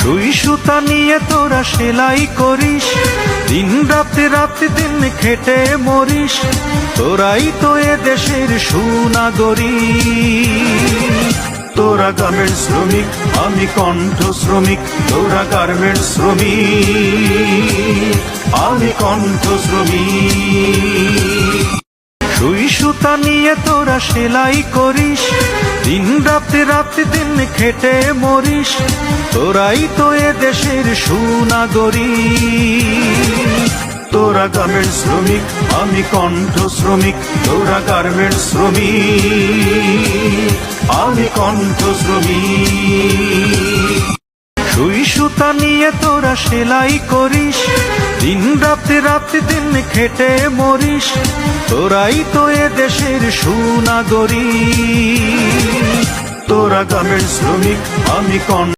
সুই সুতা নিয়ে তোরা সেলাই করিস, দিন রাতে দিন খেটে মরিস, তোরাই তো এ দেশের সুনাগরিক। তোরা গার্মেন্টস শ্রমিক, আমি কণ্ঠ শ্রমিক, তোরা গার্মেন্টস শ্রমিক, আমি কণ্ঠ শ্রমিক। সুই সুতা নিয়ে তোরা সেলাই করিস, দিন রাতে দিন খেটে মরিস, তোরাই তো এ দেশের সুনাগরিক। তোরা গার্মেন্টস শ্রমিক, আমি কণ্ঠ শ্রমিক, তোরা গার্মেন্টস শ্রমিক, আমি কণ্ঠ শ্রমিক। সুই সুতা নিয়ে তোরা সেলাই করিস, দিন রাতে দিন খেটে মরিস, তোরাই তো এ দেশের সুনাগরিক। তোরা গার্মেন্টস শ্রমিক, আমি কণ্ঠ